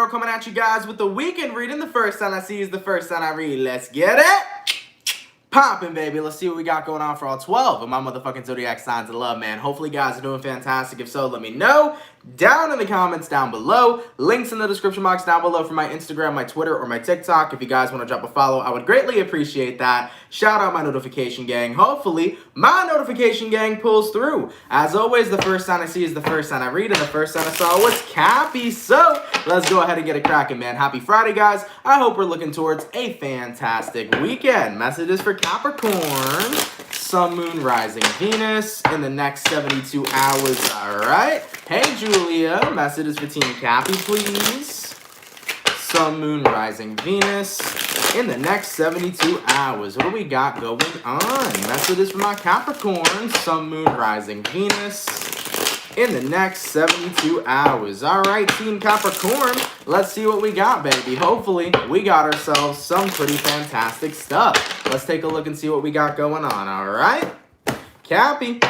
CancerMoonsTarot coming at you guys with the weekend reading. The first sign I see is the first sign I read. Let's get it poppin', baby. Let's see what we got going on for all 12 of my motherfucking zodiac signs of love, man. Hopefully, you guys are doing fantastic. If so, let me know down in the comments down below. Links in the description box down below for my Instagram, my Twitter, or my TikTok. If you guys want to drop a follow, I would greatly appreciate that. Shout out my notification gang. Hopefully, my notification gang pulls through. As always, the first sign I see is the first sign I read, and the first sign I saw was Cappy. So, let's go ahead and get it cracking, man. Happy Friday, guys. I hope we're looking towards a fantastic weekend. Messages for Capricorn, Sun, Moon, Rising, Venus in the next 72 hours. All right. Hey, Julia. Messages for Team Cappy, please. Sun, Moon, Rising, Venus in the next 72 hours. What do we got going on? Messages for my Capricorn, Sun, Moon, Rising, Venus in the next 72 hours. All right, Team Capricorn, let's see what we got, baby. Hopefully, we got ourselves some pretty fantastic stuff. Let's take a look and see what we got going on, all right? Cappy.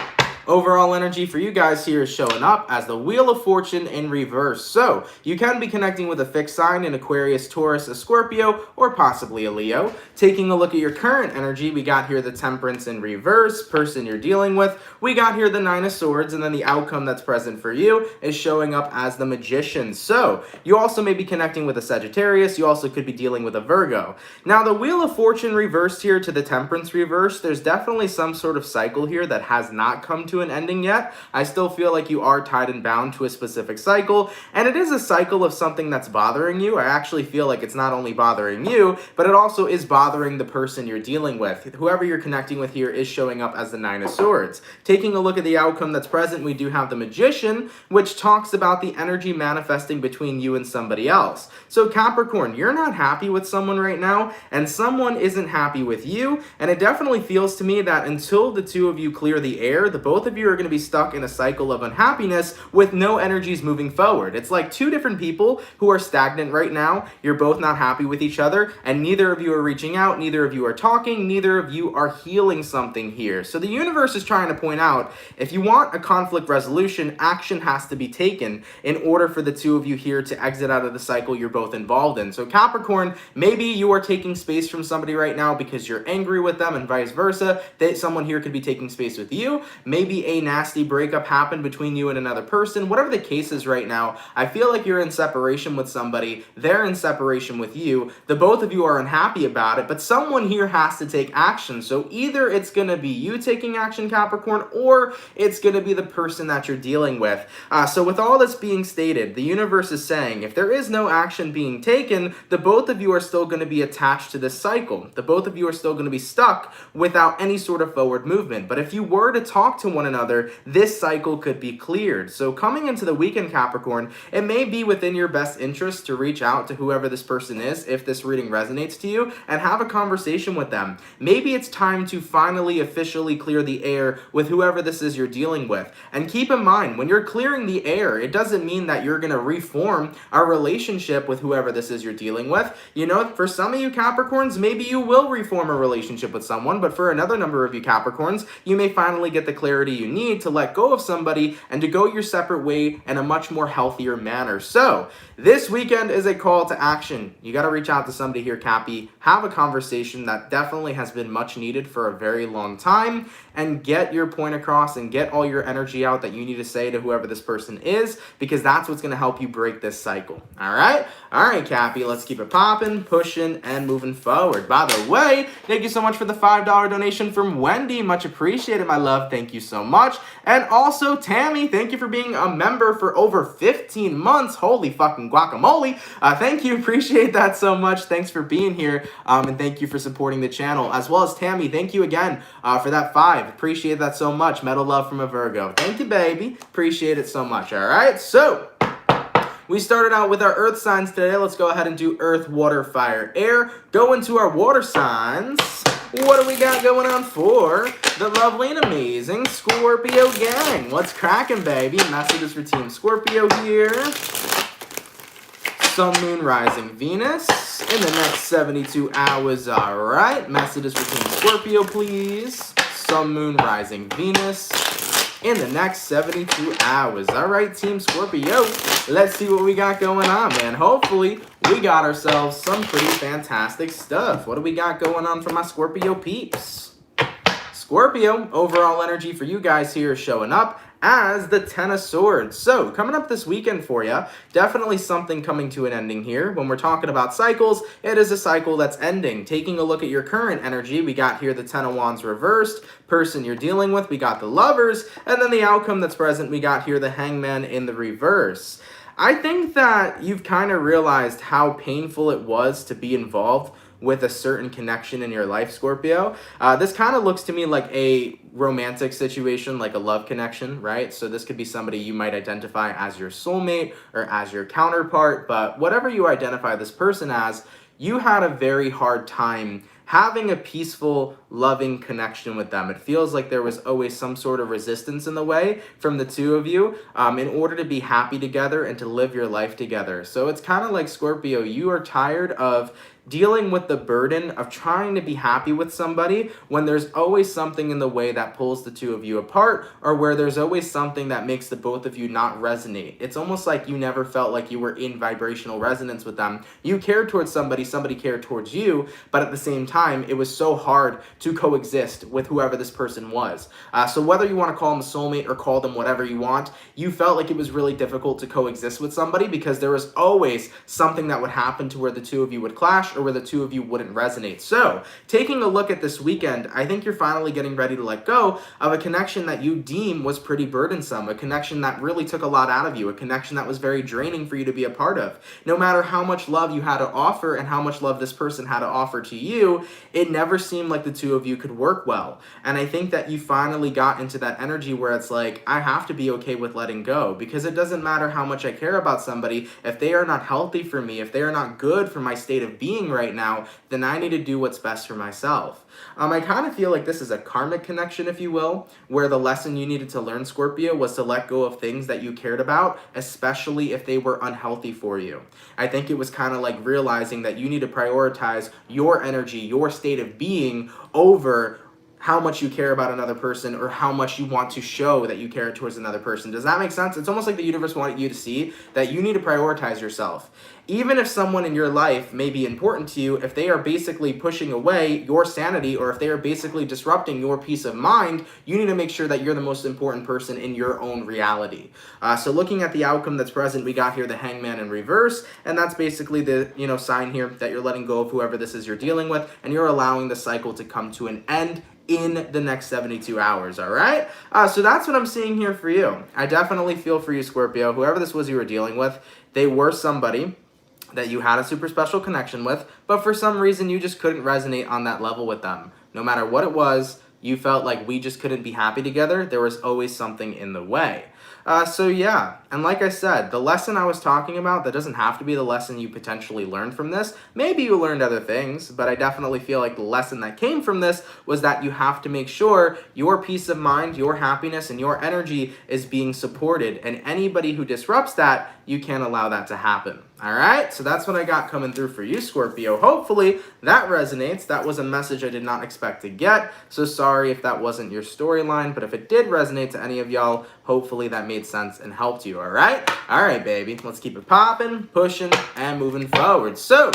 Overall energy for you guys here is showing up as the Wheel of Fortune in reverse. So, you can be connecting with a fixed sign in Aquarius, Taurus, a Scorpio, or possibly a Leo. Taking a look at your current energy, we got here the Temperance in reverse, person you're dealing with. We got here the Nine of Swords, and then the outcome that's present for you is showing up as the Magician. So, you also may be connecting with a Sagittarius. You also could be dealing with a Virgo. Now, the Wheel of Fortune reversed here to the Temperance reverse, there's definitely some sort of cycle here that has not come to an ending yet. I still feel like you are tied and bound to a specific cycle, and it is a cycle of something that's bothering you. I actually feel like it's not only bothering you, but it also is bothering the person you're dealing with. Whoever you're connecting with here is showing up as the Nine of Swords. Taking a look at the outcome that's present, we do have the Magician, which talks about the energy manifesting between you and somebody else. So Capricorn, you're not happy with someone right now, and someone isn't happy with you, and it definitely feels to me that until the two of you clear the air, the both of you are going to be stuck in a cycle of unhappiness with no energies moving forward. It's like two different people who are stagnant right now. You're both not happy with each other, and neither of you are reaching out, neither of you are talking, neither of you are healing something here. So the universe is trying to point out, if you want a conflict resolution, action has to be taken in order for the two of you here to exit out of the cycle you're both involved in. So Capricorn, maybe you are taking space from somebody right now because you're angry with them, and vice versa. Someone here could be taking space with you. Maybe a nasty breakup happened between you and another person. Whatever the case is right now, I feel like you're in separation with somebody. They're in separation with you. The both of you are unhappy about it, but someone here has to take action. So either it's going to be you taking action, Capricorn, or it's going to be the person that you're dealing with. So with all this being stated, the universe is saying if there is no action being taken, the both of you are still going to be attached to this cycle. The both of you are still going to be stuck without any sort of forward movement. But if you were to talk to one another, this cycle could be cleared. So coming into the weekend, Capricorn, it may be within your best interest to reach out to whoever this person is, if this reading resonates to you, and have a conversation with them. Maybe it's time to finally officially clear the air with whoever this is you're dealing with. And keep in mind, when you're clearing the air, it doesn't mean that you're going to reform a relationship with whoever this is you're dealing with. You know, for some of you Capricorns, maybe you will reform a relationship with someone, but for another number of you Capricorns, you may finally get the clarity you need to let go of somebody and to go your separate way in a much more healthier manner. So this weekend is a call to action. You got to reach out to somebody here, Cappy, have a conversation that definitely has been much needed for a very long time, and get your point across and get all your energy out that you need to say to whoever this person is, because that's what's going to help you break this cycle. All right, Cappy, let's keep it popping, pushing, and moving forward. By the way, thank you so much for the $5 donation from Wendy. Much appreciated, my love. Thank you so much. And also, Tammy, thank you for being a member for over 15 months. Holy fucking guacamole. Thank you. Appreciate that so much. Thanks for being here. And thank you for supporting the channel. As well as Tammy, thank you again for that 5. Appreciate that so much. Metal love from a Virgo. Thank you, baby. Appreciate it so much. All right. So we started out with our earth signs today. Let's go ahead and do earth, water, fire, air. Go into our water signs. What do we got going on for the lovely and amazing Scorpio gang? What's cracking, baby? Messages for Team Scorpio here. Sun, Moon, Rising, Venus in the next 72 hours. All right. Messages for Team Scorpio, please. Sun, Moon, Rising, Venus in the next 72 hours. All right, Team Scorpio, let's see what we got going on, man. Hopefully, we got ourselves some pretty fantastic stuff. What do we got going on for my Scorpio peeps? Scorpio, overall energy for you guys here is showing up as the Ten of Swords. So, coming up this weekend for you, definitely something coming to an ending here. When we're talking about cycles, it is a cycle that's ending. Taking a look at your current energy, we got here the Ten of Wands reversed, person you're dealing with, we got the Lovers, and then the outcome that's present, we got here the Hangman in the reverse. I think that you've kind of realized how painful it was to be involved with a certain connection in your life, Scorpio. This kind of looks to me like a romantic situation, like a love connection, right? So this could be somebody you might identify as your soulmate or as your counterpart, but whatever you identify this person as, you had a very hard time having a peaceful, loving connection with them. It feels like there was always some sort of resistance in the way from the two of you in order to be happy together and to live your life together. So it's kind of like, Scorpio, you are tired of dealing with the burden of trying to be happy with somebody when there's always something in the way that pulls the two of you apart, or where there's always something that makes the both of you not resonate. It's almost like you never felt like you were in vibrational resonance with them. You cared towards somebody, somebody cared towards you, but at the same time, it was so hard to coexist with whoever this person was. So whether you want to call them a soulmate or call them whatever you want, you felt like it was really difficult to coexist with somebody because there was always something that would happen to where the two of you would clash, or where the two of you wouldn't resonate. So, taking a look at this weekend, I think you're finally getting ready to let go of a connection that you deem was pretty burdensome, a connection that really took a lot out of you, a connection that was very draining for you to be a part of. No matter how much love you had to offer and how much love this person had to offer to you, it never seemed like the two of you could work well. And I think that you finally got into that energy where it's like, I have to be okay with letting go, because it doesn't matter how much I care about somebody. If they are not healthy for me, if they are not good for my state of being right now, then I need to do what's best for myself. I kind of feel like this is a karmic connection, if you will, where the lesson you needed to learn, Scorpio, was to let go of things that you cared about, especially if they were unhealthy for you. I think it was kind of like realizing that you need to prioritize your energy, your state of being, over how much you care about another person or how much you want to show that you care towards another person. Does that make sense? It's almost like the universe wanted you to see that you need to prioritize yourself. Even if someone in your life may be important to you, if they are basically pushing away your sanity, or if they are basically disrupting your peace of mind, you need to make sure that you're the most important person in your own reality. So looking at the outcome that's present, we got here the Hangman in reverse, and that's basically the sign here that you're letting go of whoever this is you're dealing with, and you're allowing the cycle to come to an end in the next 72 hours, all right? So that's what I'm seeing here for you. I definitely feel for you, Scorpio. Whoever this was you were dealing with, they were somebody that you had a super special connection with, but for some reason you just couldn't resonate on that level with them. No matter what it was, you felt like we just couldn't be happy together. There was always something in the way. So yeah, and like I said, the lesson I was talking about, that doesn't have to be the lesson you potentially learned from this. Maybe you learned other things, but I definitely feel like the lesson that came from this was that you have to make sure your peace of mind, your happiness, and your energy is being supported, and anybody who disrupts that, you can't allow that to happen. All right, so that's what I got coming through for you, Scorpio. Hopefully that resonates. That was a message I did not expect to get, so sorry if that wasn't your storyline, but if it did resonate to any of y'all, hopefully that made sense and helped you, all right? All right, baby, let's keep it popping, pushing, and moving forward. So,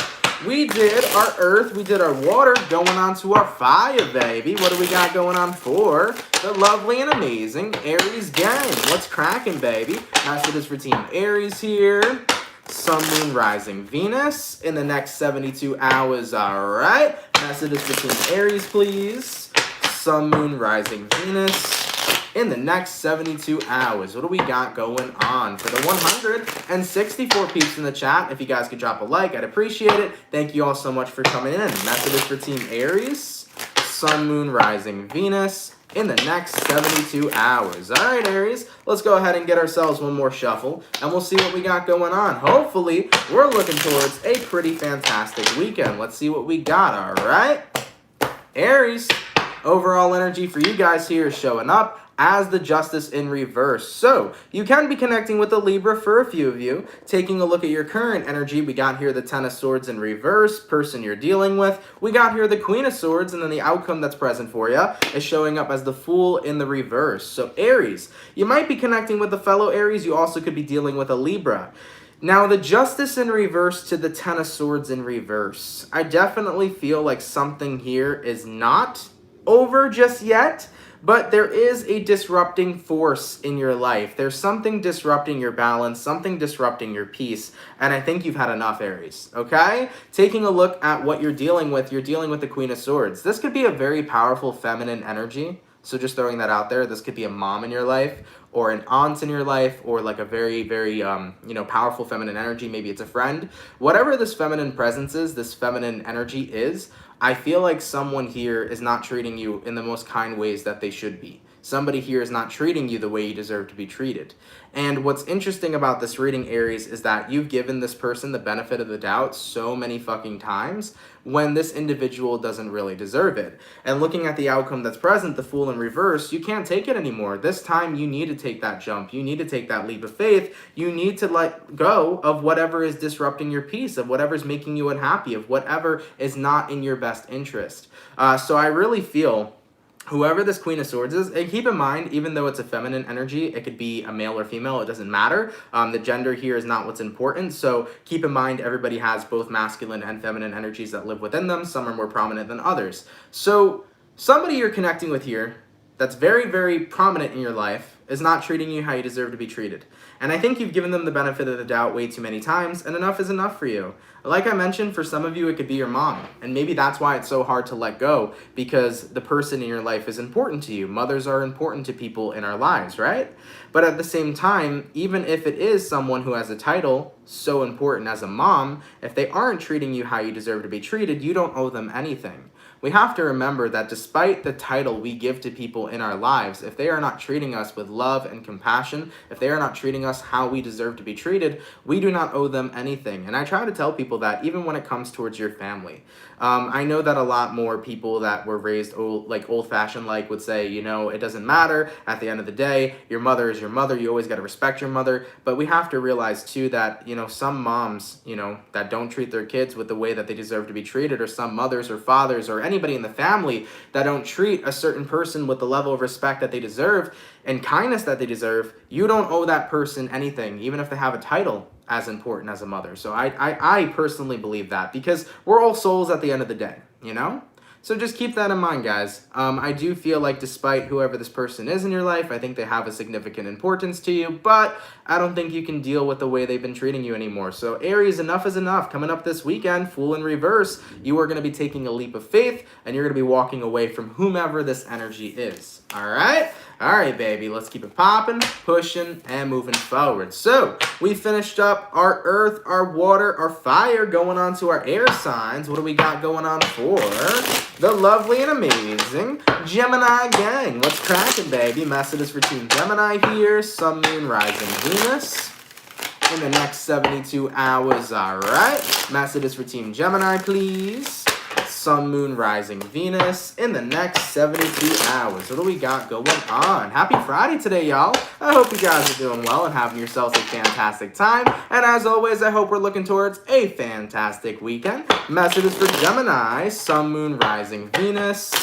we did our earth, we did our water, going on to our fire, baby. What do we got going on for the lovely and amazing Aries gang? What's cracking, baby? Message is for Team Aries here. Sun, Moon, Rising, Venus in the next 72 hours, all right? Message is for Team Aries, please. Sun, Moon, Rising, Venus in the next 72 hours. What do we got going on for the 164 peeps in the chat? If you guys could drop a like, I'd appreciate it. Thank you all so much for coming in. Message is for Team Aries. Sun, Moon, Rising, Venus in the next 72 hours. All right, Aries, let's go ahead and get ourselves one more shuffle, and we'll see what we got going on. Hopefully, we're looking towards a pretty fantastic weekend. Let's see what we got, all right? Aries, overall energy for you guys here is showing up as the Justice in reverse. So you can be connecting with a Libra for a few of you. Taking a look at your current energy, we got here the Ten of Swords in reverse, person you're dealing with. We got here the Queen of Swords, and then the outcome that's present for you is showing up as the Fool in the reverse. So Aries, you might be connecting with a fellow Aries. You also could be dealing with a Libra. Now, the Justice in reverse to the Ten of Swords in reverse. I definitely feel like something here is not over just yet, but there is a disrupting force in your life. There's something disrupting your balance, something disrupting your peace, and I think you've had enough, Aries, okay? Taking a look at what you're dealing with the Queen of Swords. This could be a very powerful feminine energy. So just throwing that out there, this could be a mom in your life or an aunt in your life or like a very, very, powerful feminine energy. Maybe it's a friend. Whatever this feminine presence is, this feminine energy is, I feel like someone here is not treating you in the most kind ways that they should be. Somebody here is not treating you the way you deserve to be treated. And what's interesting about this reading, Aries, is that you've given this person the benefit of the doubt so many fucking times when this individual doesn't really deserve it. And looking at the outcome that's present, the Fool in reverse, you can't take it anymore. This time you need to take that jump. You need to take that leap of faith. You need to let go of whatever is disrupting your peace, of whatever's making you unhappy, of whatever is not in your best interest. So I really feel whoever this Queen of Swords is, and keep in mind, even though it's a feminine energy, it could be a male or female, it doesn't matter. The gender here is not what's important, so keep in mind everybody has both masculine and feminine energies that live within them. Some are more prominent than others. So somebody you're connecting with here that's very, very prominent in your life is not treating you how you deserve to be treated. And I think you've given them the benefit of the doubt way too many times, and enough is enough for you. Like I mentioned, for some of you, it could be your mom. And maybe that's why it's so hard to let go, because the person in your life is important to you. Mothers are important to people in our lives, right? But at the same time, even if it is someone who has a title so important as a mom, if they aren't treating you how you deserve to be treated, you don't owe them anything. We have to remember that despite the title we give to people in our lives, if they are not treating us with love and compassion, if they are not treating us how we deserve to be treated, we do not owe them anything. And I try to tell people that even when it comes towards your family. I know that a lot more people that were raised old-fashioned would say, it doesn't matter. At the end of the day, your mother is your mother. You always got to respect your mother. But we have to realize, too, that, some moms, that don't treat their kids with the way that they deserve to be treated, or some mothers or fathers or anybody in the family that don't treat a certain person with the level of respect that they deserve and kindness that they deserve, you don't owe that person anything, even if they have a title as important as a mother. So I personally believe that, because we're all souls at the end of the day, So just keep that in mind, guys. I do feel like despite whoever this person is in your life, I think they have a significant importance to you, but I don't think you can deal with the way they've been treating you anymore. So Aries, enough is enough. Coming up this weekend, Fool in reverse, you are going to be taking a leap of faith, and you're going to be walking away from whomever this energy is. All right? All right, baby, let's keep it popping, pushing, and moving forward. So we finished up our earth, our water, our fire, going on to our air signs. What do we got going on for the lovely and amazing Gemini gang? What's cracking, baby? Messages for Team Gemini here. Sun, Moon, Rising, Venus in the next 72 hours. All right. Messages for Team Gemini, please. Sun, Moon, Rising, Venus in the next 72 hours. What do we got going on? Happy Friday today, y'all. I hope you guys are doing well and having yourselves a fantastic time. And as always, I hope we're looking towards a fantastic weekend. Messages for Gemini, Sun, Moon, Rising, Venus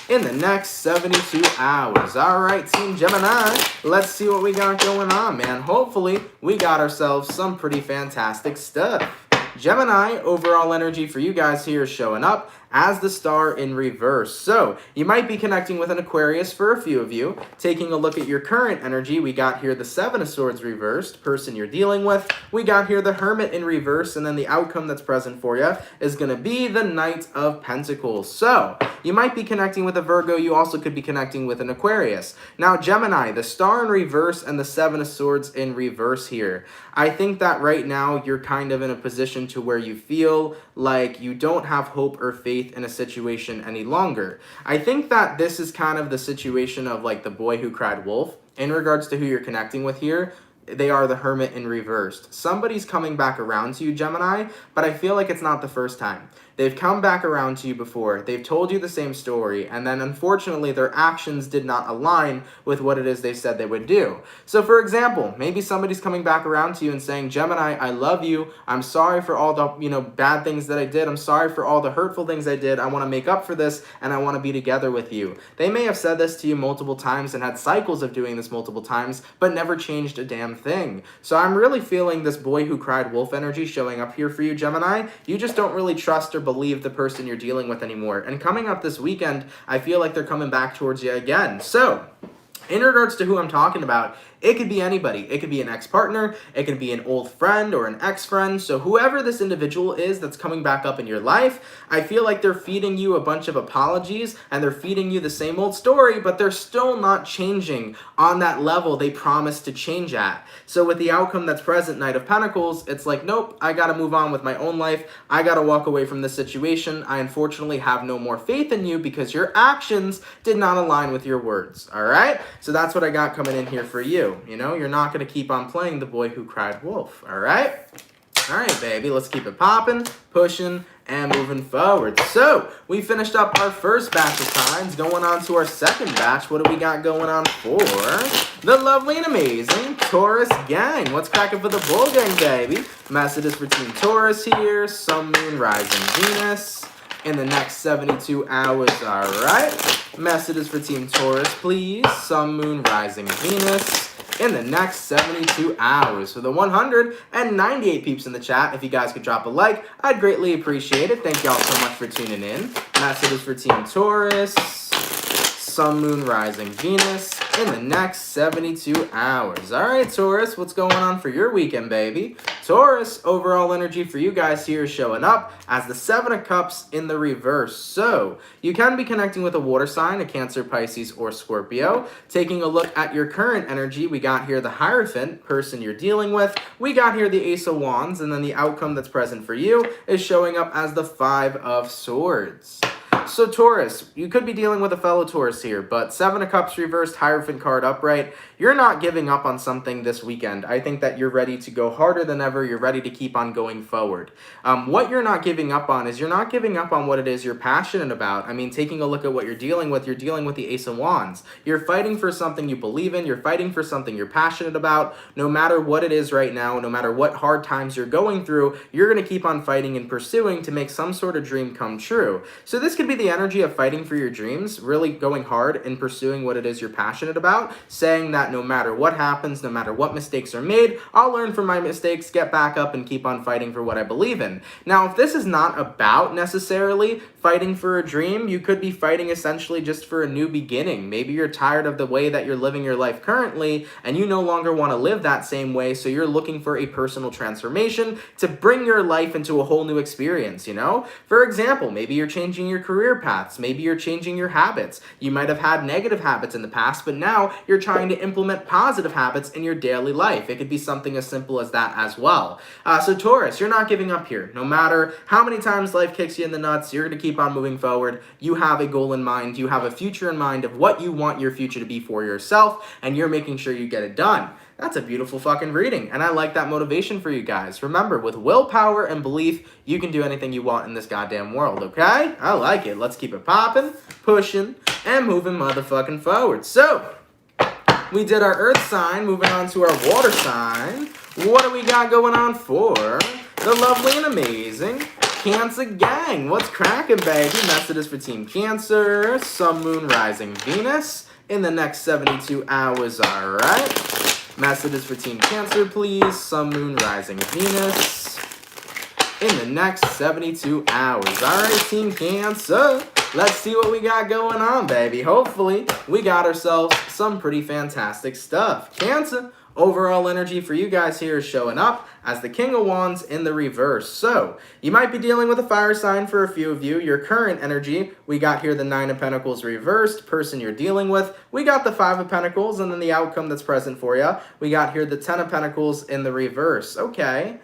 in the next 72 hours. All right, Team Gemini, let's see what we got going on, man. Hopefully, we got ourselves some pretty fantastic stuff. Gemini, overall energy for you guys here is showing up as the star in reverse. So you might be connecting with an Aquarius for a few of you. Taking a look at your current energy, we got here the Seven of Swords reversed, person you're dealing with. We got here the Hermit in reverse, and then the outcome that's present for you is going to be the Knight of Pentacles. So you might be connecting with a Virgo. You also could be connecting with an Aquarius. Now, Gemini, the star in reverse and the Seven of Swords in reverse here. I think that right now you're kind of in a position to where you feel like you don't have hope or faith in a situation any longer. I think that this is kind of the situation of like the boy who cried wolf in regards to who you're connecting with here. they are the Hermit in reversed. Somebody's coming back around to you, Gemini, but I feel like it's not the first time. They've come back around to you before, they've told you the same story, and then unfortunately their actions did not align with what it is they said they would do. So for example, maybe somebody's coming back around to you and saying, Gemini, I love you, I'm sorry for all the bad things that I did, I'm sorry for all the hurtful things I did, I want to make up for this, and I want to be together with you. They may have said this to you multiple times and had cycles of doing this multiple times, but never changed a damn thing. So I'm really feeling this boy who cried wolf energy showing up here for you, Gemini. You just don't really trust or believe the person you're dealing with anymore. And coming up this weekend, I feel like they're coming back towards you again. So, in regards to who I'm talking about, it could be anybody. It could be an ex-partner, it could be an old friend or an ex-friend. So whoever this individual is that's coming back up in your life, I feel like they're feeding you a bunch of apologies and they're feeding you the same old story, but they're still not changing on that level they promised to change at. So with the outcome that's present, Knight of Pentacles, it's like, nope, I gotta move on with my own life. I gotta walk away from this situation. I unfortunately have no more faith in you because your actions did not align with your words, all right? So that's what I got coming in here for you. You're not going to keep on playing the boy who cried wolf, all right? All right, baby, let's keep it popping, pushing, and moving forward. So, we finished up our first batch of signs, going on to our second batch. What do we got going on for the lovely and amazing Taurus gang? What's cracking for the bull gang, baby? Messages for Team Taurus here, Sun, Moon, Rising, Venus in the next 72 hours, all right? Messages for Team Taurus, please. Sun, Moon, Rising, Venus in the next 72 hours. For the 198 peeps in the chat, if you guys could drop a like, I'd greatly appreciate it. Thank y'all so much for tuning in. Messages for Team Taurus, Sun, Moon, Rising, Venus in the next 72 hours. All right, Taurus, what's going on for your weekend, baby? Taurus, overall energy for you guys here is showing up as the Seven of Cups in the reverse. So, you can be connecting with a water sign, a Cancer, Pisces, or Scorpio. Taking a look at your current energy, we got here the Hierophant, person you're dealing with. We got here the Ace of Wands, and then the outcome that's present for you is showing up as the Five of Swords. So Taurus, you could be dealing with a fellow Taurus here, but Seven of Cups reversed, Hierophant card upright. You're not giving up on something this weekend. I think that you're ready to go harder than ever. You're ready to keep on going forward. What you're not giving up on is you're not giving up on what it is you're passionate about. I mean, taking a look at what you're dealing with the Ace of Wands. You're fighting for something you believe in. You're fighting for something you're passionate about. No matter what it is right now, no matter what hard times you're going through, you're going to keep on fighting and pursuing to make some sort of dream come true. So this could be the energy of fighting for your dreams, really going hard and pursuing what it is you're passionate about, saying that no matter what happens, no matter what mistakes are made, I'll learn from my mistakes, get back up, and keep on fighting for what I believe in. Now, if this is not about necessarily fighting for a dream, you could be fighting essentially just for a new beginning. Maybe you're tired of the way that you're living your life currently, and you no longer want to live that same way, so you're looking for a personal transformation to bring your life into a whole new experience, For example, maybe you're changing your career paths, maybe you're changing your habits. You might have had negative habits in the past, but now you're trying to implement positive habits in your daily life. It could be something as simple as that as well. So Taurus, you're not giving up here. No matter how many times life kicks you in the nuts, you're going to keep on moving forward. You have a goal in mind. You have a future in mind of what you want your future to be for yourself, and you're making sure you get it done. That's a beautiful fucking reading, and I like that motivation for you guys. Remember, with willpower and belief, you can do anything you want in this goddamn world, okay? I like it. Let's keep it popping, pushing, and moving motherfucking forward. So, we did our earth sign, moving on to our water sign. What do we got going on for the lovely and amazing Cancer gang? What's cracking, baby? Messages for Team Cancer, Sun, Moon, Rising, Venus in the next 72 hours, all right? Messages for Team Cancer, please. Sun, Moon, Rising, Venus in the next 72 hours. All right, Team Cancer. Let's see what we got going on, baby. Hopefully, we got ourselves some pretty fantastic stuff. Cancer, overall energy for you guys here is showing up as the King of Wands in the reverse. So, you might be dealing with a fire sign for a few of you. Your current energy, we got here the Nine of Pentacles reversed, person you're dealing with. We got the Five of Pentacles, and then the outcome that's present for you. We got here the Ten of Pentacles in the reverse. Okay.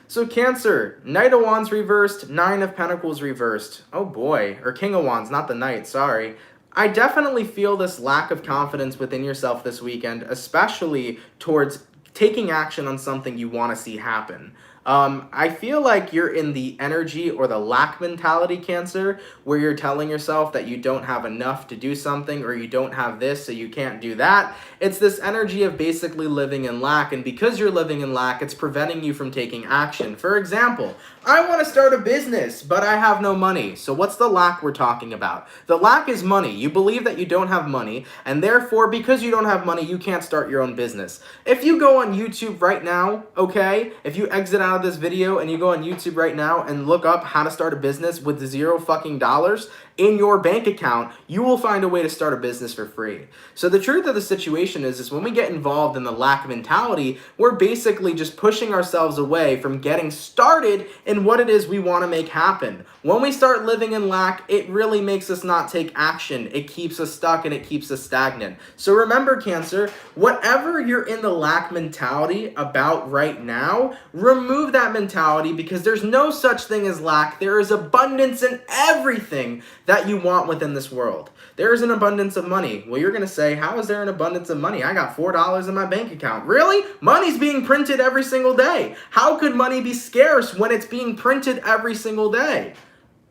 So Cancer, Knight of Wands reversed, Nine of Pentacles reversed. Oh boy, or King of Wands, not the Knight, sorry. I definitely feel this lack of confidence within yourself this weekend, especially towards taking action on something you want to see happen. I feel like you're in the energy or the lack mentality, Cancer, where you're telling yourself that you don't have enough to do something, or you don't have this, so you can't do that. It's this energy of basically living in lack, and because you're living in lack, it's preventing you from taking action. For example, I want to start a business, but I have no money. So what's the lack we're talking about? The lack is money. You believe that you don't have money, and therefore, because you don't have money, you can't start your own business. If you go on YouTube right now, okay, if you exit out of this video and you go on YouTube right now and look up how to start a business with $0 in your bank account, you will find a way to start a business for free. So the truth of the situation is when we get involved in the lack mentality, we're basically just pushing ourselves away from getting started in what it is we want to make happen. When we start living in lack, it really makes us not take action. It keeps us stuck and it keeps us stagnant. So remember, Cancer, whatever you're in the lack mentality about right now, remove that mentality, because there's no such thing as lack. There is abundance in everything that you want within this world. There is an abundance of money. Well, you're going to say, how is there an abundance of money? I got $4 in my bank account. Really? Money's being printed every single day. How could money be scarce when it's being printed every single day?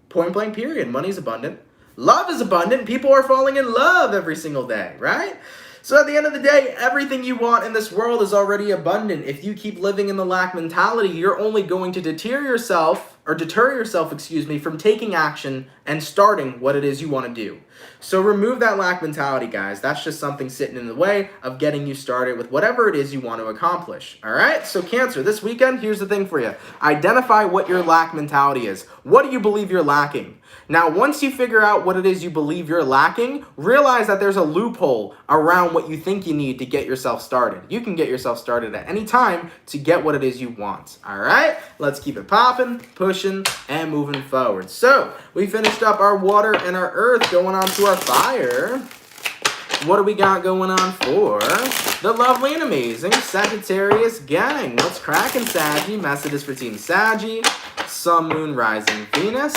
Point blank period. Money's abundant. Love is abundant. People are falling in love every single day, right? So at the end of the day, everything you want in this world is already abundant. If you keep living in the lack mentality, you're only going to deter yourself, from taking action and starting what it is you want to do. So remove that lack mentality, guys. That's just something sitting in the way of getting you started with whatever it is you want to accomplish. All right? So Cancer, this weekend, here's the thing for you. Identify what your lack mentality is. What do you believe you're lacking? Now, once you figure out what it is you believe you're lacking, realize that there's a loophole around what you think you need to get yourself started. You can get yourself started at any time to get what it is you want. All right? Let's keep it popping, pushing, and moving forward. So, we finished up our water and our earth, going on to our fire. What do we got going on for the lovely and amazing Sagittarius gang? What's cracking, Saggy? Message is for Team Saggy. Sun, Moon, Rising, Venus.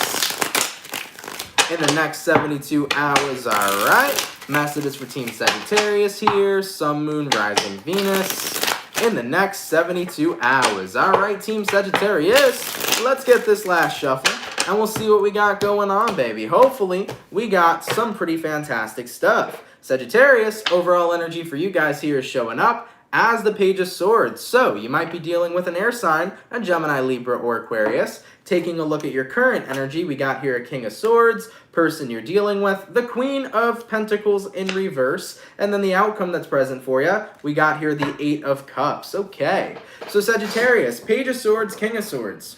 In the next 72 hours, all right. Message is for Team Sagittarius here. Sun, Moon, Rising, Venus. In the next 72 hours. All right, Team Sagittarius. Let's get this last shuffle, and we'll see what we got going on, baby. Hopefully, we got some pretty fantastic stuff. Sagittarius, overall energy for you guys here is showing up as the Page of Swords. So, you might be dealing with an air sign, a Gemini, Libra, or Aquarius. Taking a look at your current energy, we got here a King of Swords, person you're dealing with, the Queen of Pentacles in reverse, and then the outcome that's present for you, we got here the Eight of Cups. Okay, so Sagittarius, Page of Swords, King of Swords.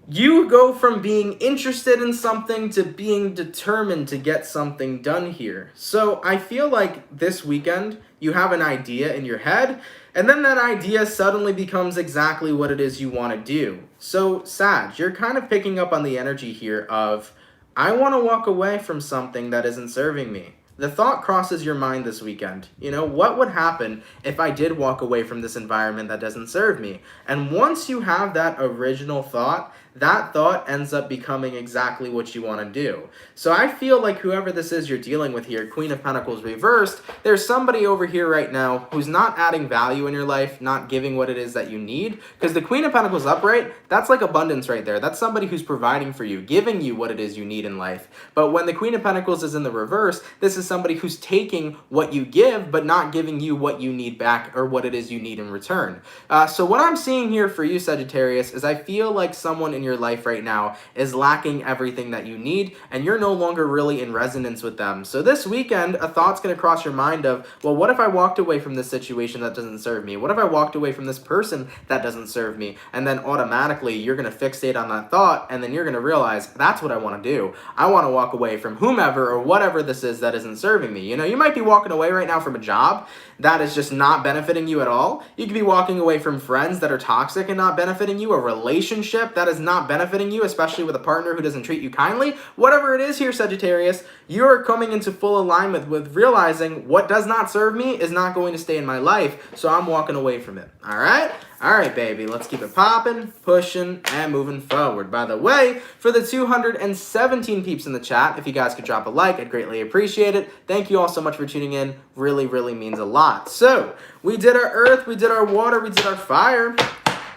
You go from being interested in something to being determined to get something done here. So I feel like this weekend you have an idea in your head, and then that idea suddenly becomes exactly what it is you want to do. So Sag, you're kind of picking up on the energy here of, I want to walk away from something that isn't serving me. The thought crosses your mind this weekend. You know, what would happen if I did walk away from this environment that doesn't serve me? And once you have that original thought, that thought ends up becoming exactly what you want to do. So I feel like whoever this is you're dealing with here, Queen of Pentacles reversed, there's somebody over here right now who's not adding value in your life, not giving what it is that you need. Because the Queen of Pentacles upright, that's like abundance right there. That's somebody who's providing for you, giving you what it is you need in life. But when the Queen of Pentacles is in the reverse, this is somebody who's taking what you give, but not giving you what you need back or what it is you need in return. So what I'm seeing here for you, Sagittarius, is I feel like someone in your life right now is lacking everything that you need, and you're no longer really in resonance with them. So this weekend, a thought's going to cross your mind of, well, what if I walked away from this situation that doesn't serve me? What if I walked away from this person that doesn't serve me? And then automatically you're going to fixate on that thought, and then you're going to realize that's what I want to do. I want to walk away from whomever or whatever this is that isn't serving me. You know, you might be walking away right now from a job that is just not benefiting you at all. You could be walking away from friends that are toxic and not benefiting you, a relationship that is not not benefiting you, especially with a partner who doesn't treat you kindly, whatever it is here, Sagittarius, you're coming into full alignment with realizing what does not serve me is not going to stay in my life, so I'm walking away from it. All right? All right, baby, let's keep it popping, pushing, and moving forward. By the way, for the 217 peeps in the chat, if you guys could drop a like, I'd greatly appreciate it. Thank you all so much for tuning in. Really, really means a lot. So, we did our earth, we did our water, we did our fire.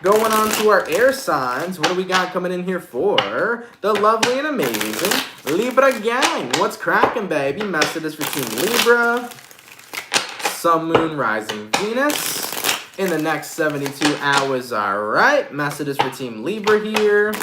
Going on to our air signs, what do we got coming in here for? The lovely and amazing Libra gang. What's cracking, baby? Messages for Team Libra. Sun, Moon, Rising, Venus. In the next 72 hours, all right. Messages for Team Libra here.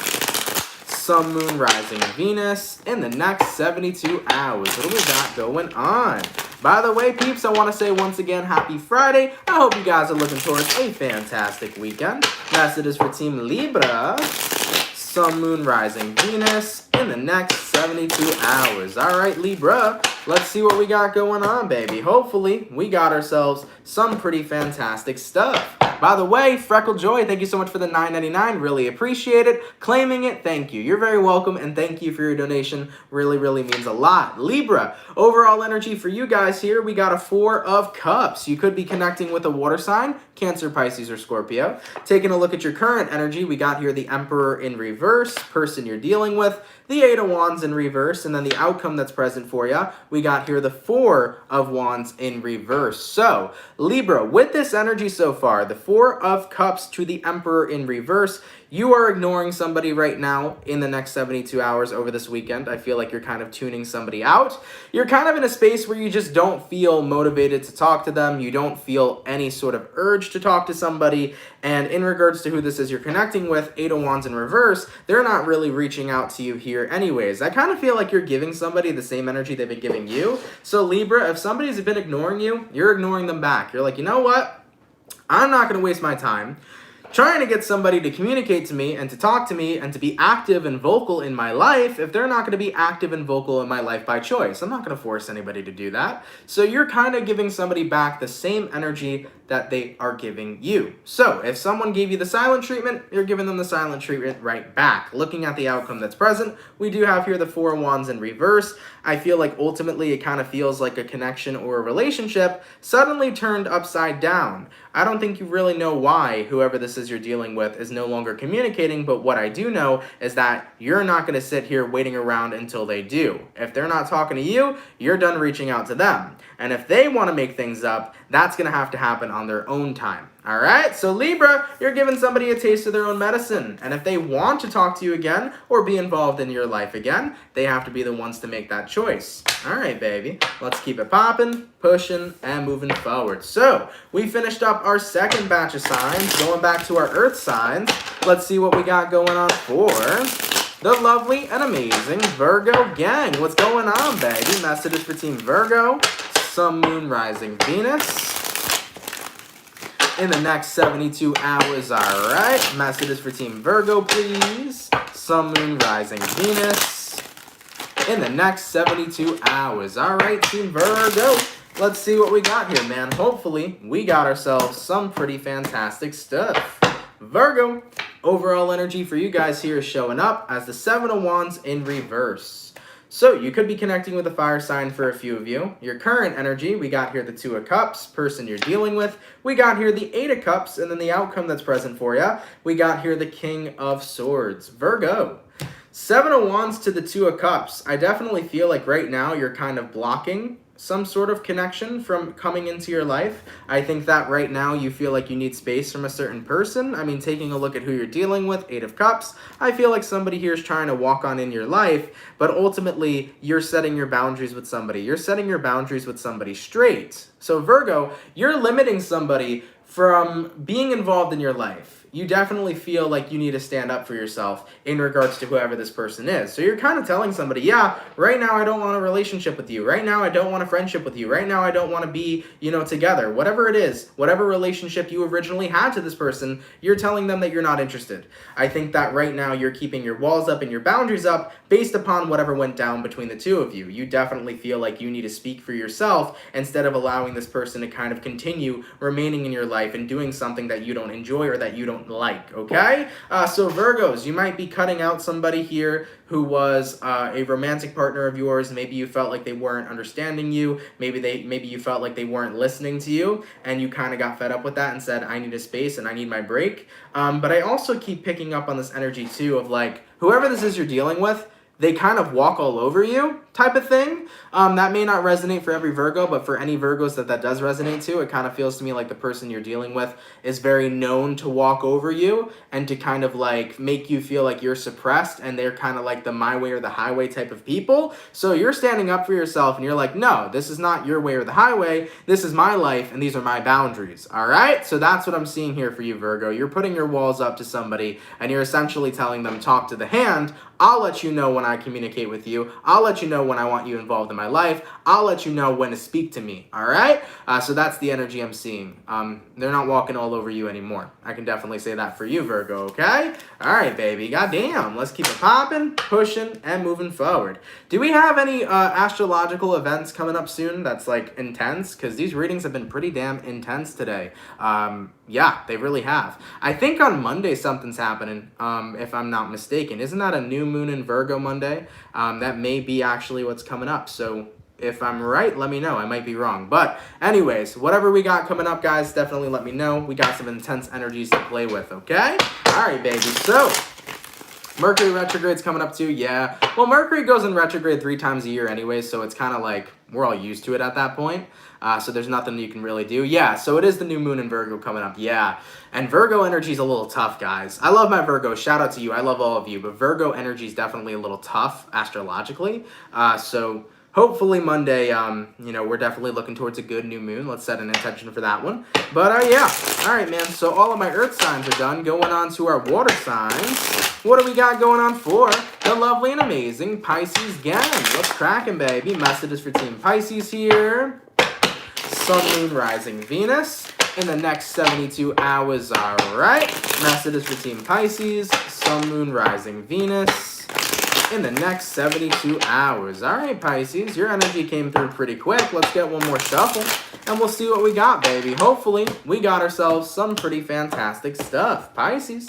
Sun, Moon, Rising, Venus. In the next 72 hours, what do we got going on? By the way, peeps, I want to say once again, happy Friday. I hope you guys are looking towards a fantastic weekend. Messages for Team Libra. Sun, Moon, Rising, Venus in the next 72 hours. All right, Libra, let's see what we got going on, baby. Hopefully, we got ourselves some pretty fantastic stuff. By the way, Freckle Joy, thank you so much for the $9.99. Really appreciate it. Claiming it, thank you. You're very welcome, and thank you for your donation. Really, really means a lot. Libra, overall energy for you guys here, we got a 4 of Cups. You could be connecting with a water sign, Cancer, Pisces, or Scorpio. Taking a look at your current energy, we got here the Emperor in reverse, person you're dealing with, the 8 of Wands in reverse, and then the outcome that's present for you, we got here the 4 of Wands in reverse. So, Libra, with this energy so far, the 4 of Cups to the Emperor in reverse, you are ignoring somebody right now in the next 72 hours over this weekend. I feel like you're kind of tuning somebody out. You're kind of in a space where you just don't feel motivated to talk to them. You don't feel any sort of urge to talk to somebody. And in regards to who this is you're connecting with, 8 of Wands in reverse, they're not really reaching out to you here anyways. I kind of feel like you're giving somebody the same energy they've been giving you. So Libra, if somebody's been ignoring you, you're ignoring them back. You're like, you know what? I'm not going to waste my time trying to get somebody to communicate to me and to talk to me and to be active and vocal in my life if they're not going to be active and vocal in my life by choice. I'm not going to force anybody to do that. So you're kind of giving somebody back the same energy that they are giving you. So if someone gave you the silent treatment, you're giving them the silent treatment right back. Looking at the outcome that's present, we do have here the 4 of Wands in reverse. I feel like ultimately it kind of feels like a connection or a relationship suddenly turned upside down. I don't think you really know why whoever this is you're dealing with is no longer communicating, but what I do know is that you're not going to sit here waiting around until they do. If they're not talking to you, you're done reaching out to them. And if they want to make things up, that's going to have to happen on their own time. All right, so Libra, you're giving somebody a taste of their own medicine. And if they want to talk to you again or be involved in your life again, they have to be the ones to make that choice. All right, baby, let's keep it popping, pushing, and moving forward. So we finished up our second batch of signs. Going back to our earth signs, let's see what we got going on for the lovely and amazing Virgo gang. What's going on, baby? Messages for Team Virgo. Sun, Moon, Rising, Venus in the next 72 hours. All right, messages for Team Virgo, please. Sun, Moon, Rising, Venus in the next 72 hours. All right, Team Virgo, let's see what we got here, man. Hopefully we got ourselves some pretty fantastic stuff. Virgo, overall energy for you guys here is showing up as the 7 of Wands in reverse. So you could be connecting with a fire sign for a few of you. Your current energy, we got here the 2 of Cups, person you're dealing with. We got here the 8 of Cups, and then the outcome that's present for you, we got here the King of Swords. Virgo, 7 of Wands to the 2 of Cups. I definitely feel like right now you're kind of blocking some sort of connection from coming into your life. I think that right now you feel like you need space from a certain person. I mean, taking a look at who you're dealing with, 8 of Cups, I feel like somebody here is trying to walk on in your life, but ultimately you're setting your boundaries with somebody. You're setting your boundaries with somebody straight. So Virgo, you're limiting somebody from being involved in your life. You definitely feel like you need to stand up for yourself in regards to whoever this person is. So you're kind of telling somebody, yeah, right now I don't want a relationship with you. Right now I don't want a friendship with you. Right now I don't want to be, together. Whatever it is, whatever relationship you originally had to this person, you're telling them that you're not interested. I think that right now you're keeping your walls up and your boundaries up based upon whatever went down between the two of you. You definitely feel like you need to speak for yourself instead of allowing this person to kind of continue remaining in your life and doing something that you don't enjoy or that you don't don't like, okay? So Virgos, you might be cutting out somebody here who was a romantic partner of yours. Maybe you felt like they weren't understanding you. Maybe you felt like they weren't listening to you, and you kind of got fed up with that and said, I need a space and I need my break. But I also keep picking up on this energy too of like, whoever this is you're dealing with, they kind of walk all over you type of thing. That may not resonate for every Virgo, but for any Virgos that does resonate to, it kind of feels to me like the person you're dealing with is very known to walk over you and to kind of like make you feel like you're suppressed, and they're kind of like the my way or the highway type of people. So you're standing up for yourself and you're like, no, this is not your way or the highway. This is my life and these are my boundaries. All right? So that's what I'm seeing here for you, Virgo. You're putting your walls up to somebody and you're essentially telling them, talk to the hand. I'll let you know when I communicate with you. I'll let you know when I want you involved in my life. I'll let you know when to speak to me, all right? So that's the energy I'm seeing. They're not walking all over you anymore. I can definitely say that for you, Virgo, okay? All right, baby, goddamn. Let's keep it popping, pushing, and moving forward. Do we have any astrological events coming up soon that's, like, intense? Because these readings have been pretty damn intense today. Yeah, they really have. I think on Monday something's happening, if I'm not mistaken. Isn't that a new moon in Virgo Monday? That may be actually what's coming up. So if I'm right, let me know. I might be wrong. But anyways, whatever we got coming up, guys, definitely let me know. We got some intense energies to play with, okay? All right, baby. So Mercury retrograde's coming up too. Yeah. Well, Mercury goes in retrograde 3 times a year anyway, so it's kind of like we're all used to it at that point. So there's nothing you can really do. Yeah, so it is the new moon in Virgo coming up. Yeah. And Virgo energy is a little tough, guys. I love my Virgo. Shout out to you. I love all of you. But Virgo energy is definitely a little tough astrologically. So hopefully Monday, we're definitely looking towards a good new moon. Let's set an intention for that one. But yeah. All right, man. So all of my earth signs are done. Going on to our water signs. What do we got going on for the lovely and amazing Pisces gang? What's cracking, baby? Messages for Team Pisces here. Sun, Moon, Rising, Venus in the next 72 hours. All right. Messages for Team Pisces. Sun, Moon, Rising, Venus in the next 72 hours. All right, Pisces. Your energy came through pretty quick. Let's get one more shuffle and we'll see what we got, baby. Hopefully, we got ourselves some pretty fantastic stuff. Pisces.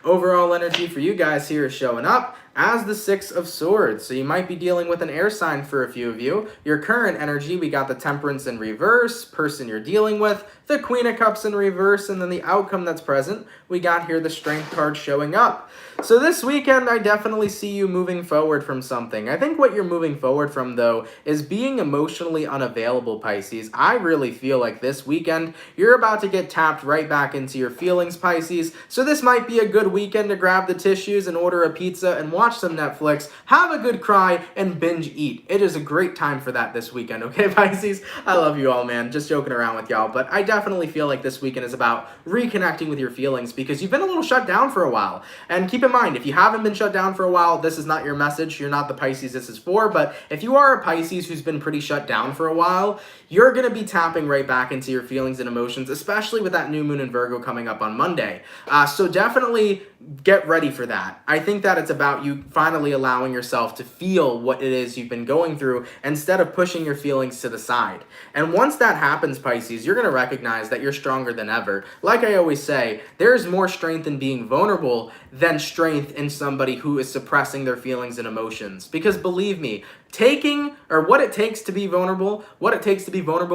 Overall energy for you guys here is showing up as the 6 of Swords. So you might be dealing with an air sign for a few of you. Your current energy, we got the Temperance in reverse, person you're dealing with, the Queen of Cups in reverse, and then the outcome that's present, we got here the Strength card showing up. So this weekend, I definitely see you moving forward from something. I think what you're moving forward from, though, is being emotionally unavailable, Pisces. I really feel like this weekend, you're about to get tapped right back into your feelings, Pisces. So this might be a good weekend to grab the tissues and order a pizza and watch some Netflix, have a good cry, and binge eat. It is a great time for that this weekend, okay, Pisces? I love you all, man. Just joking around with y'all, but I definitely feel like this weekend is about reconnecting with your feelings because you've been a little shut down for a while. And keep in mind, if you haven't been shut down for a while, this is not your message. You're not the Pisces this is for, but if you are a Pisces who's been pretty shut down for a while, you're going to be tapping right back into your feelings and emotions, especially with that new moon in Virgo coming up on Monday. So definitely get ready for that. I think that it's about you finally allowing yourself to feel what it is you've been going through instead of pushing your feelings to the side. And once that happens, Pisces, you're going to recognize that you're stronger than ever. Like I always say, there's more strength in being vulnerable than strength in somebody who is suppressing their feelings and emotions. Because believe me, what it takes to be vulnerable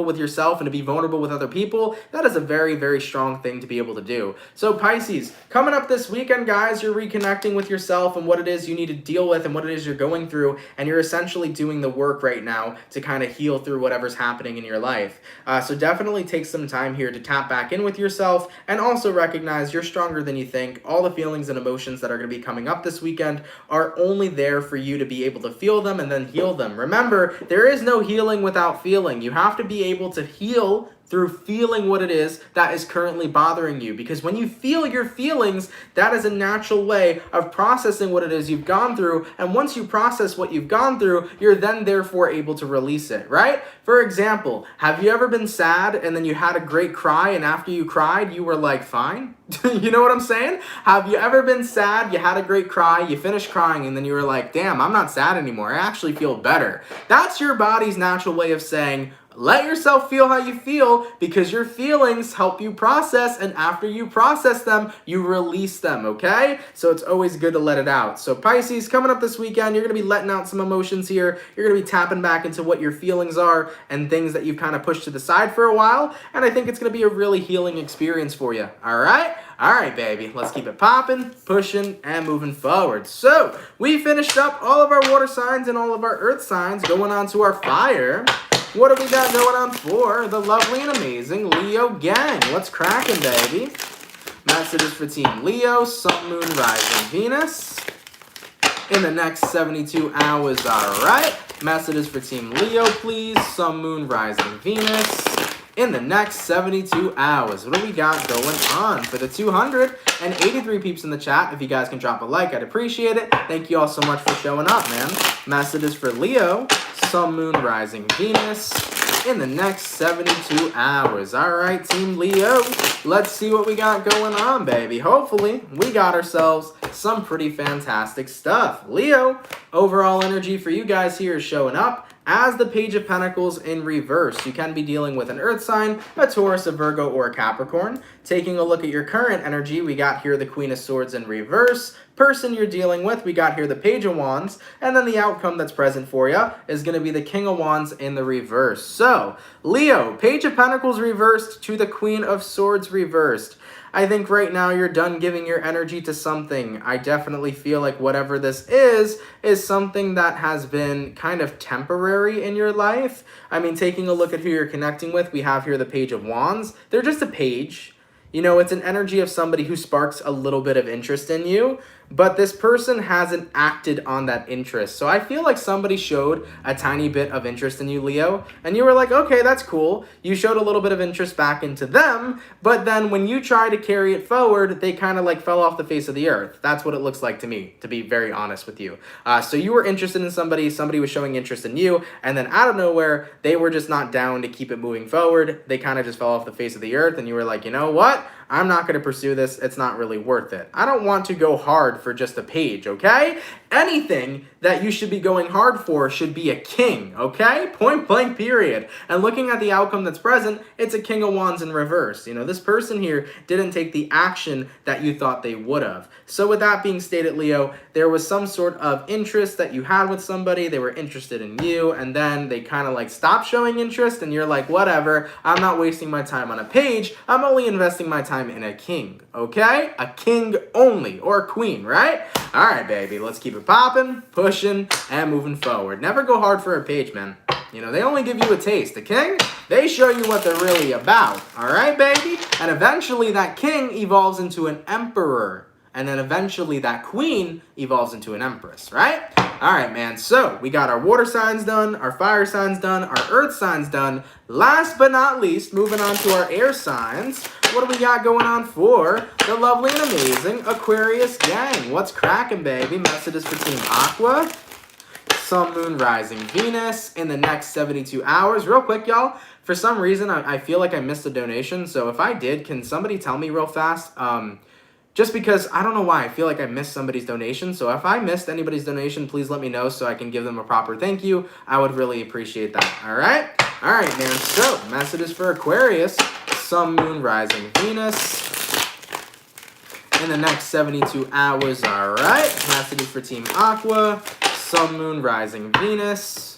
with yourself and to be vulnerable with other people, that is a very, very strong thing to be able to do. So Pisces, coming up this weekend, guys, you're reconnecting with yourself and what it is you need to deal with and what it is you're going through, and you're essentially doing the work right now to kind of heal through whatever's happening in your life. So definitely take some time here to tap back in with yourself and also recognize you're stronger than you think. All the feelings and emotions that are going to be coming up this weekend are only there for you to be able to feel them and then heal them. Remember, there is no healing without feeling. You have to be able to heal through feeling what it is that is currently bothering you. Because when you feel your feelings, that is a natural way of processing what it is you've gone through. And once you process what you've gone through, you're then therefore able to release it, right? For example, have you ever been sad and then you had a great cry and after you cried, you were like, fine? You know what I'm saying? Have you ever been sad, you had a great cry, you finished crying, and then you were like, damn, I'm not sad anymore. I actually feel better. That's your body's natural way of saying, Let yourself feel how you feel, because your feelings help you process, and after you process them, you release them, okay? So it's always good to let it out. So Pisces, coming up this weekend, you're going to be letting out some emotions here. You're going to be tapping back into what your feelings are and things that you've kind of pushed to the side for a while, and I think it's going to be a really healing experience for you, all right? All right, baby, let's keep it popping, pushing, and moving forward. So we finished up all of our water signs and all of our earth signs, going on to our fire. What do we got going on for the lovely and amazing Leo gang? What's cracking, baby? Messages for Team Leo, Sun, Moon, Rising, Venus. In the next 72 hours, all right. Messages for Team Leo, please. Sun, Moon, Rising, Venus. In the next 72 hours, what do we got going on for the 283 peeps in the chat? If you guys can drop a like, I'd appreciate it. Thank you all so much for showing up, man. Messages for Leo, Sun, Moon, Rising, Venus. In the next 72 hours. All right, Team Leo, let's see what we got going on, baby. Hopefully, we got ourselves some pretty fantastic stuff. Leo, overall energy for you guys here is showing up as the Page of Pentacles in reverse. You can be dealing with an earth sign, a Taurus, a Virgo, or a Capricorn. Taking a look at your current energy, we got here the Queen of Swords in reverse. Person you're dealing with, we got here the Page of Wands, and then the outcome that's present for you is going to be the King of Wands in the reverse. So, Leo, Page of Pentacles reversed to the Queen of Swords reversed. I think right now you're done giving your energy to something. I definitely feel like whatever this is something that has been kind of temporary in your life. I mean, taking a look at who you're connecting with, we have here the Page of Wands. They're just a page. You know, it's an energy of somebody who sparks a little bit of interest in you, but this person hasn't acted on that interest. So I feel like somebody showed a tiny bit of interest in you, Leo, and you were like, okay, that's cool. You showed a little bit of interest back into them, but then when you try to carry it forward, they kind of like fell off the face of the earth. That's what it looks like to me, to be very honest with you. So you were interested in somebody was showing interest in you, and then out of nowhere, they were just not down to keep it moving forward. They kind of just fell off the face of the earth, and you were like, you know what? I'm not going to pursue this. It's not really worth it. I don't want to go hard for just a page, okay? Anything that you should be going hard for should be a king, okay? Point blank, period. And looking at the outcome that's present, it's a King of Wands in reverse. You know, this person here didn't take the action that you thought they would have. So with that being stated, Leo, there was some sort of interest that you had with somebody. They were interested in you, and then they kind of like stopped showing interest, and you're like, whatever, I'm not wasting my time on a page. I'm only investing my time in a king, okay? A king only, or a queen, right? All right, baby, let's keep it popping, pushing, and moving forward. Never go hard for a page, man. You know, they only give you a taste. The king, they show you what they're really about, all right, baby? And eventually that king evolves into an emperor. And then eventually that queen evolves into an empress, right? All right, man. So we got our water signs done, our fire signs done, our earth signs done. Last but not least, moving on to our air signs. What do we got going on for the lovely and amazing Aquarius gang? What's cracking, baby? Messages for Team Aqua. Sun, Moon, Rising, Venus in the next 72 hours. Real quick, y'all. For some reason, I feel like I missed a donation. So if I did, can somebody tell me real fast? Just because, I don't know why, I feel like I missed somebody's donation. So if I missed anybody's donation, please let me know so I can give them a proper thank you. I would really appreciate that, all right? All right, man, so messages for Aquarius. Sun, Moon, Rising, Venus in the next 72 hours, all right? Messages for Team Aqua. Sun, Moon, Rising, Venus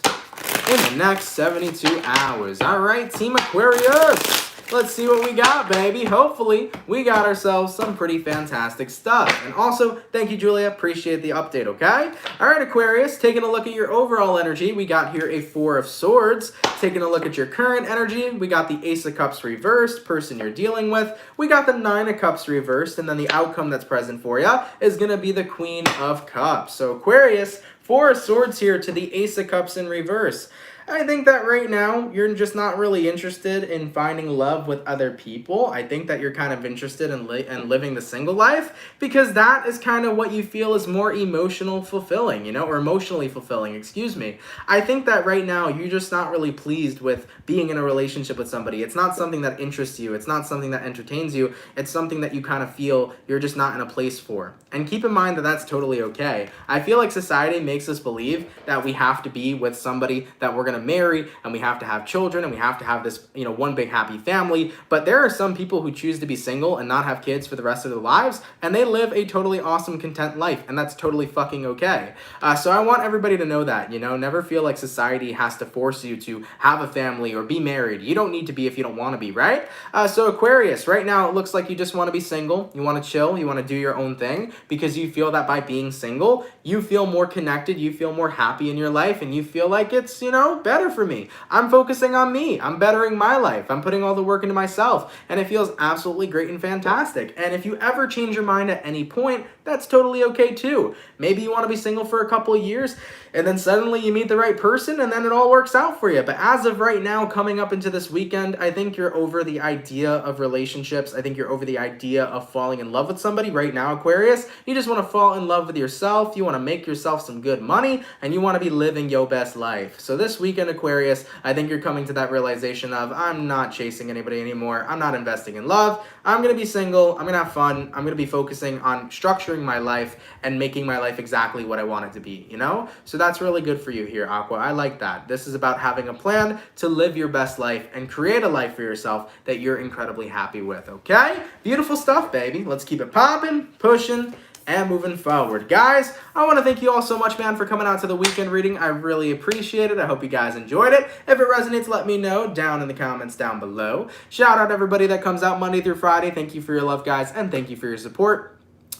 in the next 72 hours. All right, Team Aquarius. Let's see what we got, baby. Hopefully, we got ourselves some pretty fantastic stuff. And also, thank you, Julia. Appreciate the update, okay? All right, Aquarius, taking a look at your overall energy, we got here a Four of Swords. Taking a look at your current energy, we got the Ace of Cups reversed, person you're dealing with. We got the Nine of Cups reversed, and then the outcome that's present for you is going to be the Queen of Cups. So, Aquarius, Four of Swords here to the Ace of Cups in reverse. I think that right now, you're just not really interested in finding love with other people. I think that you're kind of interested in living the single life, because that is kind of what you feel is more emotionally fulfilling, excuse me. I think that right now, you're just not really pleased with being in a relationship with somebody. It's not something that interests you. It's not something that entertains you. It's something that you kind of feel you're just not in a place for. And keep in mind that that's totally okay. I feel like society makes us believe that we have to be with somebody that we're going to marry, and we have to have children, and we have to have this, you know, one big happy family. But there are some people who choose to be single and not have kids for the rest of their lives, and they live a totally awesome, content life, and that's totally fucking okay. So I want everybody to know that, you know, never feel like society has to force you to have a family or be married. You don't need to be if you don't want to be, right? So Aquarius, right now it looks like you just want to be single. You want to chill. You want to do your own thing because you feel that by being single, you feel more connected. You feel more happy in your life, and you feel like it's, you know, better for me. I'm focusing on me. I'm bettering my life. I'm putting all the work into myself, and it feels absolutely great and fantastic. And if you ever change your mind at any point, that's totally okay too. Maybe you want to be single for a couple of years, and then suddenly you meet the right person, and then it all works out for you. But as of right now, coming up into this weekend, I think you're over the idea of relationships. I think you're over the idea of falling in love with somebody right now, Aquarius. You just want to fall in love with yourself. You want to make yourself some good money, and you want to be living your best life. So this weekend, Aquarius, I think you're coming to that realization of, I'm not chasing anybody anymore. I'm not investing in love. I'm going to be single. I'm going to have fun. I'm going to be focusing on structuring my life and making my life exactly what I want it to be, you know? So that's really good for you here, Aqua. I like that. This is about having a plan to live your best life and create a life for yourself that you're incredibly happy with, okay? Beautiful stuff, baby. Let's keep it popping, pushing, and moving forward. Guys, I want to thank you all so much, man, for coming out to the weekend reading. I really appreciate it. I hope you guys enjoyed it. If it resonates, let me know down in the comments down below. Shout out to everybody that comes out Monday through Friday. Thank you for your love, guys, and thank you for your support.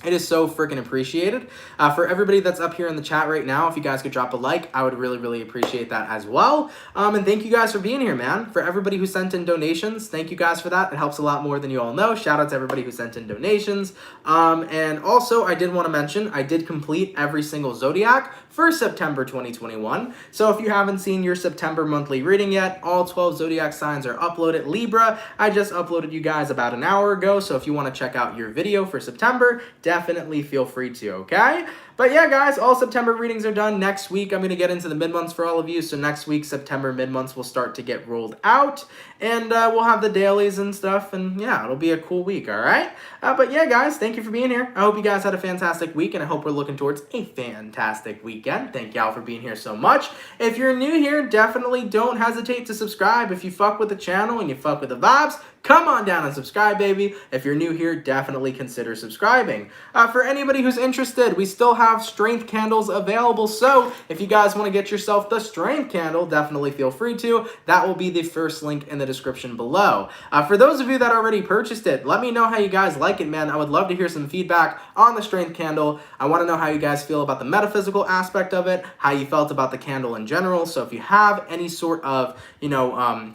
It is so freaking appreciated. For everybody that's up here in the chat right now, if you guys could drop a like, I would really, really appreciate that as well. And thank you guys for being here, man. For everybody who sent in donations, thank you guys for that. It helps a lot more than you all know. Shout out to everybody who sent in donations. And also, I did want to mention, I did complete every single zodiac for September 2021. So if you haven't seen your September monthly reading yet, all 12 zodiac signs are uploaded. Libra, I just uploaded you guys about an hour ago. So if you want to check out your video for September, definitely feel free to, okay? But yeah, guys, all September readings are done. Next week, I'm going to get into the mid-months for all of you. So next week, September mid-months will start to get rolled out. And we'll have the dailies and stuff. And yeah, it'll be a cool week, all right? But yeah, guys, thank you for being here. I hope you guys had a fantastic week. And I hope we're looking towards a fantastic weekend. Thank y'all for being here so much. If you're new here, definitely don't hesitate to subscribe. If you fuck with the channel and you fuck with the vibes, come on down and subscribe, baby. If you're new here, definitely consider subscribing. For anybody who's interested, we still have strength candles available. So if you guys want to get yourself the strength candle, definitely feel free to. That will be the first link in the description below. For those of you that already purchased it, let me know how you guys like it, man. I would love to hear some feedback on the strength candle. I want to know how you guys feel about the metaphysical aspect of it, how you felt about the candle in general. So if you have any sort of,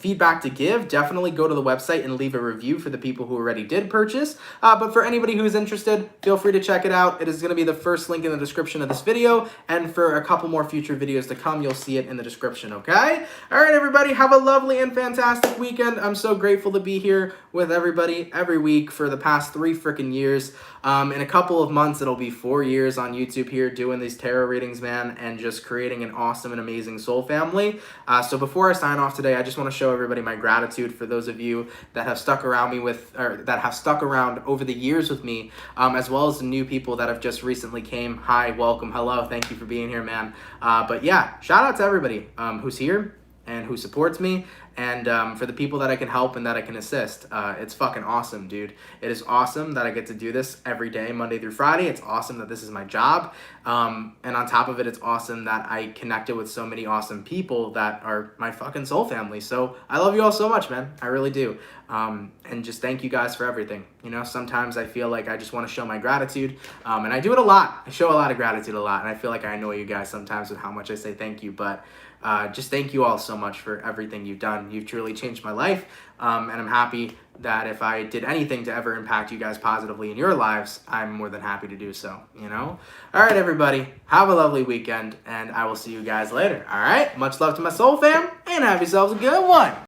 feedback to give, definitely go to the website and leave a review for the people who already did purchase. But for anybody who's interested, feel free to check it out. It is going to be the first link in the description of this video, and for a couple more future videos to come, you'll see it in the description, okay? All right, everybody, have a lovely and fantastic weekend. I'm so grateful to be here with everybody every week for the past 3 freaking years. In a couple of months, it'll be 4 years on YouTube here doing these tarot readings, man, and just creating an awesome and amazing soul family. So before I sign off today, I just want to show everybody my gratitude for those of you that have stuck around that have stuck around over the years with me, as well as the new people that have just recently came. Hi, welcome, hello, thank you for being here, man. But yeah, shout out to everybody who's here and who supports me, and for the people that I can help and that I can assist. It's fucking awesome, dude. It is awesome that I get to do this every day, Monday through Friday. It's awesome that this is my job. And on top of it, it's awesome that I connected with so many awesome people that are my fucking soul family. So I love you all so much, man. I really do. And just thank you guys for everything. You know, sometimes I feel like I just want to show my gratitude. And I do it a lot. I show a lot of gratitude a lot. And I feel like I annoy you guys sometimes with how much I say thank you. But just thank you all so much for everything you've done. You've truly changed my life. And I'm happy that if I did anything to ever impact you guys positively in your lives, I'm more than happy to do so, you know? All right, everybody, have a lovely weekend, and I will see you guys later, all right? Much love to my soul fam, and have yourselves a good one.